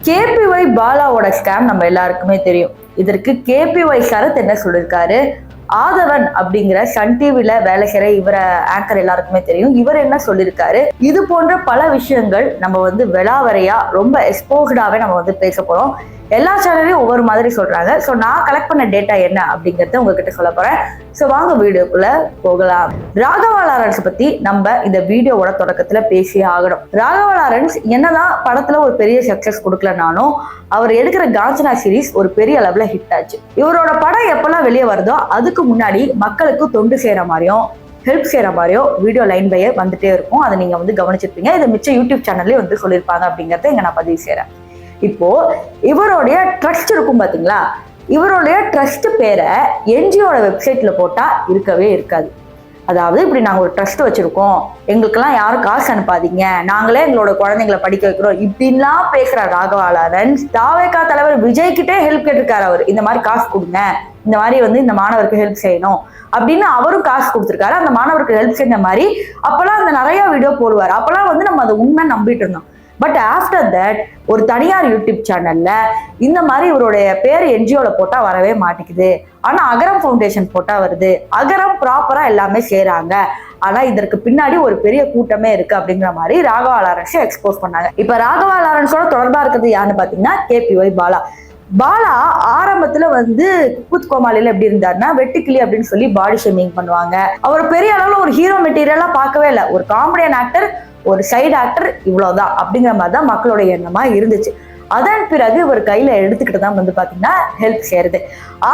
KPY பாலாவோட scam நம்ம எல்லாருக்குமே தெரியும். இதற்கு கேபிஒய் சரத் என்ன சொல்லியிருக்காரு, ஆதவன் அப்படிங்கிற சன் டிவில வேலை செய்யற இவரை ஆங்கர் எல்லாருக்குமே தெரியும். இவர் என்ன சொல்லியிருக்காரு, இது போன்ற பல விஷயங்கள் நம்ம விளாவறையா ரொம்ப எக்ஸ்போஸ்டாவே நம்ம பேச போறோம். எல்லா சேனலையும் ஒவ்வொரு மாதிரி சொல்றாங்க. ஸோ நான் கலெக்ட் பண்ண டேட்டா என்ன அப்படிங்கறத உங்ககிட்ட சொல்ல போறேன். ஸோ வாங்க வீடியோக்குள்ள போகலாம். ராகவா லாரன்ஸ் பத்தி நம்ம இந்த வீடியோவோட தொடக்கத்துல பேசி ஆகணும். ராகவா லாரன்ஸ் என்னதான் படத்துல ஒரு பெரிய சக்சஸ் கொடுக்கலனாலும் அவர் எடுக்கிற காஞ்சனா சீரீஸ் ஒரு பெரிய அளவுல ஹிட் ஆச்சு. இவரோட படம் எப்பெல்லாம் வெளியே வருதோ அதுக்கு முன்னாடி மக்களுக்கு தொண்டு செய்யற மாதிரியும் ஹெல்ப் செய்யற மாதிரியும் வீடியோ லைன் பையே வந்துட்டே இருக்கும். அதை நீங்க கவனிச்சிருப்பீங்க. இதை மிச்ச யூடியூப் சேனல்லே சொல்லியிருப்பாங்க அப்படிங்கறத இங்க நான் பதிவு செய்யறேன். இப்போ இவருடைய ட்ரஸ்ட் இருக்கும் பாத்தீங்களா, இவருடைய ட்ரஸ்ட் பேரை என்ஜிஓட வெப்சைட்ல போட்டா இருக்கவே இருக்காது. அதாவது இப்படி நாங்க ஒரு ட்ரஸ்ட் வச்சிருக்கோம், எங்களுக்கெல்லாம் யாரும் காசு அனுப்பாதீங்க, நாங்களே எங்களோட குழந்தைங்களை படிக்க வைக்கிறோம் இப்படின்லாம் பேசுற ராகவா லாரன்ஸ் தாவேகா தலைவர் விஜய் கிட்டே ஹெல்ப் கேட்டிருக்காரு. அவர் இந்த மாதிரி காசு கொடுங்க, இந்த மாதிரி இந்த மாணவருக்கு ஹெல்ப் செய்யணும் அப்படின்னு அவரும் காசு கொடுத்துருக்காரு. அந்த மாணவருக்கு ஹெல்ப் செய்ய மாதிரி அப்பெல்லாம் அந்த நிறைய வீடியோ போடுவார். அப்பெல்லாம் நம்ம அதை உண்மை நம்பிட்டு இருந்தோம். பட் ஆஃப்டர் தட் ஒரு தனியார் யூடியூப் சேனல்ல இந்த மாதிரி இவருடைய பேர் என்ஜிஓல போட்டா வரவே மாட்டேங்குது, ஆனா அகரம் ஃபவுண்டேஷன் போட்டா வருது, அகரம் ப்ராப்பரா எல்லாமே செய்யறாங்க, ஆனா இதற்கு பின்னாடி ஒரு பெரிய கூட்டமே இருக்கு அப்படிங்கிற மாதிரி ராகவா லாரன்ஸ் எக்ஸ்போஸ் பண்ணாங்க. இப்ப ராகவா லாரன்ஸோட தொடர்பா இருக்கிறது யாருன்னு பாத்தீங்கன்னா கேபிஒய் பாலா. பாலா ஆரம்பத்துல குத் கோமாளில எப்படி இருந்தாருன்னா வெட்டுக்கிளி அப்படின்னு சொல்லி பாடி ஷேமிங் பண்ணுவாங்க. அவர் பெரிய அளவுல ஒரு ஹீரோ மெட்டீரியலா பார்க்கவே இல்லை. ஒரு காமெடியன் ஆக்டர், ஒரு சைடு ஆக்டர், இவ்வளவுதான் அப்படிங்கிற மாதிரி தான் மக்களோட எண்ணமா இருந்துச்சு. அதன் பிறகு இவர் கையில எடுத்துக்கிட்டு தான் பாத்தீங்கன்னா ஹெல்ப் செய்யறது.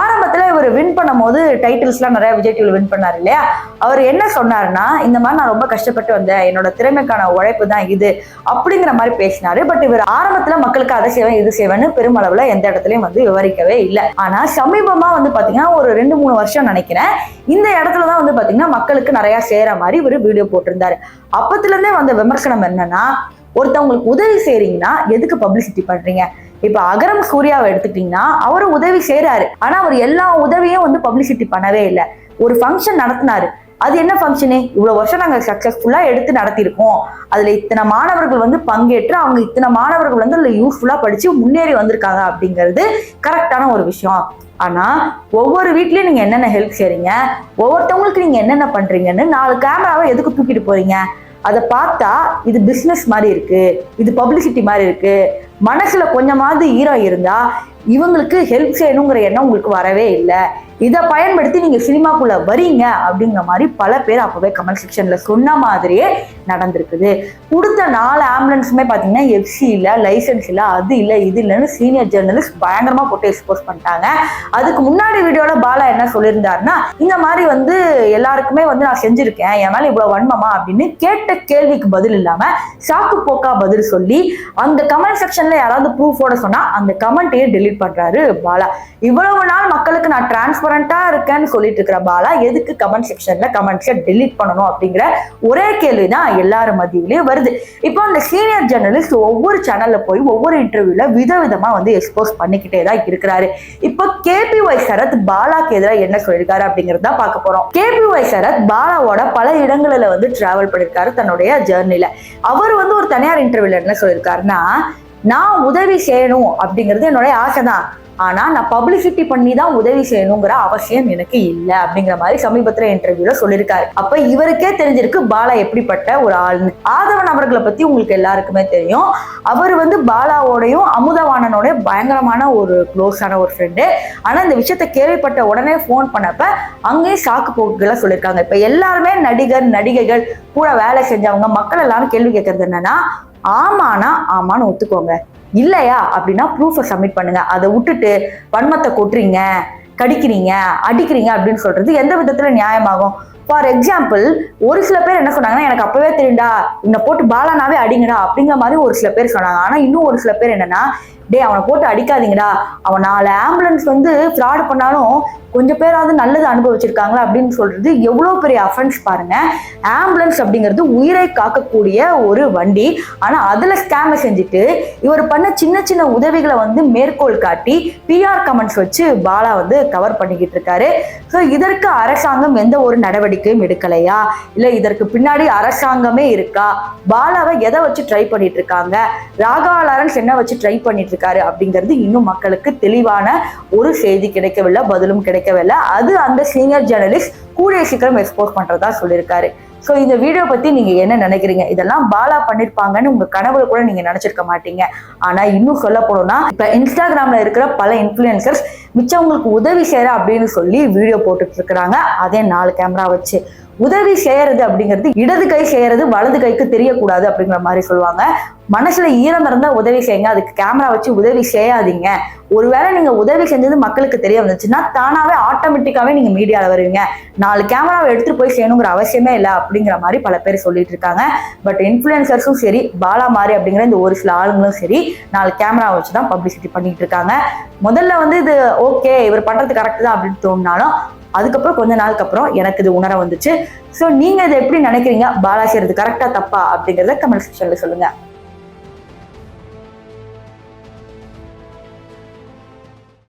ஆரம்பத்துல இவர் வின் பண்ணும் போது டைட்டில்ஸ் எல்லாம் நிறைய விஜய் டிவில வின் பண்ணாரு இல்லையா, அவர் என்ன சொன்னாருன்னா, இந்த மாதிரி நான் ரொம்ப கஷ்டப்பட்டு வந்தேன், என்னோட திறமைக்கான உழைப்பு தான் இது அப்படிங்கிற மாதிரி பேசினாரு. பட் இவர் ஆரம்பத்துல மக்களுக்கு அதை செய்வேன் இது செய்வேன்னு பெருமளவுல எந்த இடத்துலயும் விவரிக்கவே இல்லை. ஆனா சமீபமா பாத்தீங்கன்னா ஒரு 2-3 வருஷம் நினைக்கிறேன், இந்த இடத்துலதான் பாத்தீங்கன்னா மக்களுக்கு நிறைய செய்யற மாதிரி இவர் வீடியோ போட்டிருந்தாரு. அப்பத்துல இருந்தே வந்த விமர்சனம் என்னன்னா, ஒருத்தவங்களுக்கு உதவி செய்றீங்கன்னா எதுக்கு பப்ளிசிட்டி பண்றீங்க? இப்ப அகரம் சூர்யாவை எடுத்துட்டீங்கன்னா அவரு உதவி செய்யறாரு, ஆனா அவர் எல்லா உதவியும் பப்ளிசிட்டி பண்ணவே இல்லை. ஒரு ஃபங்க்ஷன் நடத்தினாரு, அது என்ன ஃபங்க்ஷனு, இவ்வளவு வருஷம் நாங்க சக்சஸ்ஃபுல்லா எடுத்து நடத்திருக்கோம், அதுல இத்தனை மாணவர்கள் பங்கேற்று அவங்க இத்தனை மாணவர்கள் அதுல யூஸ்ஃபுல்லா படிச்சு முன்னேறி வந்திருக்காங்க அப்படிங்கிறது கரெக்டான ஒரு விஷயம். ஆனா ஒவ்வொரு வீட்லயும் நீங்க என்னென்ன ஹெல்ப் செய்றீங்க, ஒவ்வொருத்தவங்களுக்கு நீங்க என்னென்ன பண்றீங்கன்னு 4 கேமராவை எதுக்கு தூக்கிட்டு போறீங்க? அதை பார்த்தா இது பிசினஸ் மாதிரி இருக்கு, இது பப்ளிசிட்டி மாதிரி இருக்கு. மனசுல கொஞ்சமாவது ஈரம் இருந்தா இவங்களுக்கு ஹெல்ப் செய்யணுங்கிற எண்ணம் உங்களுக்கு வரவே இல்லை. இதை பயன்படுத்தி நீங்க சினிமாக்குள்ள வரீங்க அப்படிங்கிற மாதிரி பல பேர் அப்பவே கமெண்ட் செக்ஷன்ல சொன்ன மாதிரியே நடந்திருக்குது. கொடுத்த 4 ஆம்புலன்ஸுமே பாத்தீங்கன்னா எஃப்சி இல்ல, லைசன்ஸ் இல்ல, அது இல்ல இது இல்லைன்னு சீனியர் ஜேர்னலிஸ்ட் பயங்கரமா போட்டு எக்ஸ்போஸ் பண்ணிட்டாங்க. அதுக்கு முன்னாடி வீடியோல பாலா என்ன சொல்லியிருந்தாருன்னா, இந்த மாதிரி எல்லாருக்குமே நான் செஞ்சிருக்கேன், என் மேல இவ்வளவு வன்மமா அப்படின்னு கேட்ட கேள்விக்கு பதில் இல்லாம சாக்கு போக்கா பதில் சொல்லி அந்த கமெண்ட் செக்ஷன்ல யாராவது ப்ரூஃபோட சொன்னா அந்த கமெண்ட்டையே டெலீட் பண்றாரு பாலா. இவ்வளவு நாள் மக்களுக்கு நான் டிரான்ஸ்பரண்டா இருக்கேன்னு சொல்லிட்டு இருக்கிற பாலா எதுக்கு கமெண்ட் செக்ஷன்ல கமெண்ட்ஸை டெலீட் பண்ணணும் அப்படிங்கிற ஒரே கேள்விதான் எல்லாரும் மத்தியிலயும் வருது. இப்போ அந்த சீனியர் ஜேர்னலிஸ்ட் ஒவ்வொரு சேனல்ல போய் ஒவ்வொரு இன்டர்வியூல விதவிதமா எக்ஸ்போஸ் பண்ணிக்கிட்டே தான் இருக்கிறாரு. இப்போ கேபிஒய் சரத் பாலாக்கு எதிராக என்ன சொல்லியிருக்காரு அப்படிங்கறத பார்க்க போறோம். கேபிஒய் சரத் பாலாவோட பல இடங்களில டிராவல் பண்ணிருக்காரு தன்னுடைய ஜேர்னில. அவர் ஒரு தனியார் இன்டர்வியூல என்ன சொல்லியிருக்காருன்னா, நான் உதவி செய்யணும் அப்படிங்கிறது என்னோட ஆசை தான், ஆனா நான் பப்ளிசிட்டி பண்ணி தான் உதவி செய்யணுங்கிற அவசியம் எனக்கு இல்லை அப்படிங்கிற மாதிரி சமீபத்துல இன்டர்வியூல சொல்லியிருக்காரு. அப்ப இவருக்கே தெரிஞ்சிருக்கு பாலா எப்படிப்பட்ட ஒரு ஆள்னு. ஆதவன் அவர்களை பத்தி உங்களுக்கு எல்லாருக்குமே தெரியும். அவர் பாலாவோடையும் அமுதவாணனோட பயங்கரமான ஒரு க்ளோஸான ஒரு ஃப்ரெண்டு. ஆனா இந்த விஷயத்த கேள்விப்பட்ட உடனே போன் பண்ணப்ப அங்கேயும் சாக்கு போக்குகளை சொல்லியிருக்காங்க. இப்ப எல்லாருமே நடிகைகள் கூட வேலை செஞ்சவங்க மக்கள் எல்லாரும் கேள்வி கேட்கறது என்னன்னா, ஆமானா ஆமான்னு ஒத்துக்கோங்க, இல்லையா அப்படின்னா ப்ரூஃபை சப்மிட் பண்ணுங்க, அதை விட்டுட்டு வன்மத்தை கொட்டுறீங்க, கடிக்கிறீங்க, அடிக்கிறீங்க அப்படின்னு சொல்றது எந்த விதத்துல நியாயமாகும்? ஃபார் எக்ஸாம்பிள், ஒரு சில பேர் என்ன சொன்னாங்கன்னா, எனக்கு அப்பவே தெரியும்டா, இவனை போட்டு பாலானாவே அடிங்கடா அப்படிங்கிற மாதிரி ஒரு சில பேர் சொன்னாங்க. ஆனா இன்னும் ஒரு சில பேர் என்னன்னா, டே அவனை போட்டு அடிக்காதீங்கடா, அவன் 4 ஆம்புலன்ஸ் ஃப்ராடு பண்ணாலும் கொஞ்சம் பேராவது நல்லது அனுபவிச்சிருக்காங்களா அப்படின்னு சொல்றது எவ்வளவு பெரிய அஃபென்ஸ் பாருங்க. ஆம்புலன்ஸ் அப்படிங்கிறது உயிரை காக்கக்கூடிய ஒரு வண்டி, ஆனா அதுல ஸ்கேம் செஞ்சுட்டு இவர் பண்ண சின்ன சின்ன உதவிகளை மேற்கோள் காட்டி PR கமெண்ட்ஸ் வச்சு பாலா கவர் பண்ணிக்கிட்டு இருக்காரு. ஸோ இதற்கு அரசாங்கம் எந்த ஒரு நடவடிக்கையும் எடுக்கலையா, இல்ல இதற்கு பின்னாடி அரசாங்கமே இருக்கா? பாலாவை எதை வச்சு ட்ரை பண்ணிட்டு இருக்காங்க? ராகவா லாரன்ஸ் என்ன வச்சு ட்ரை பண்ணிட்டு இருக்காரு அப்படிங்கிறது இன்னும் மக்களுக்கு தெளிவான ஒரு செய்தி கிடைக்கவில்லை, பதிலும் கிடைக்கவில்லை. அது அந்த சீனியர் ஜேர்னலிஸ்ட் கூடிய சீக்கிரம் எக்ஸ்போஸ் பண்றதா சொல்லியிருக்காரு. ஸோ இந்த வீடியோ பத்தி நீங்க என்ன நினைக்கிறீங்க? இதெல்லாம் பாலா பண்ணிருப்பாங்கன்னு உங்க கனவுல கூட நீங்க நினைச்சிருக்க மாட்டீங்க. ஆனா இன்னும் சொல்ல போனோம்னா, இப்ப இன்ஸ்டாகிராம்ல இருக்கிற பல இன்ஃபுளுசர்ஸ் மிச்சவங்களுக்கு உதவி செய்யற அப்படின்னு சொல்லி வீடியோ போட்டுட்டு இருக்கிறாங்க. அதே 4 கேமரா வச்சு. உதவி செய்யறது அப்படிங்கிறது இடது கை செய்யறது வலது கைக்கு தெரியக்கூடாது அப்படிங்கிற மாதிரி சொல்லுவாங்க. மனசுல ஈரம் இருந்தா உதவி செய்யுங்க, அதுக்கு கேமரா வச்சு உதவி செய்யாதீங்க. ஒருவேளை நீங்க உதவி செஞ்சது மக்களுக்கு தெரிய வந்துச்சுன்னா தானாவே ஆட்டோமேட்டிக்காவே நீங்க மீடியால வருவீங்க. 4 கேமராவை எடுத்துட்டு போய் செய்யணுங்கிற அவசியமே இல்லை அப்படிங்கிற மாதிரி பல பேர் சொல்லிட்டு இருக்காங்க. பட் இன்ஃபுளுசர்ஸும் சரி, பாலா மாதிரி அப்படிங்கிற இந்த ஒரு சில ஆளுங்களும் சரி 4 கேமரா வச்சுதான் பப்ளிசிட்டி பண்ணிட்டு இருக்காங்க. முதல்ல இது ஓகே, இவர் பண்றது கரெக்ட் தான் அப்படின்னு தோணுனாலும் அதுக்கப்புறம் கொஞ்ச நாளுக்கு அப்புறம் எனக்கு இது உணர வந்துச்சு. ஸோ நீங்க இதை எப்படி நினைக்கிறீங்க? பாலா செய்யறது கரெக்டா தப்பா அப்படிங்கிறத கமெண்ட் செக்ஷன்ல சொல்லுங்க.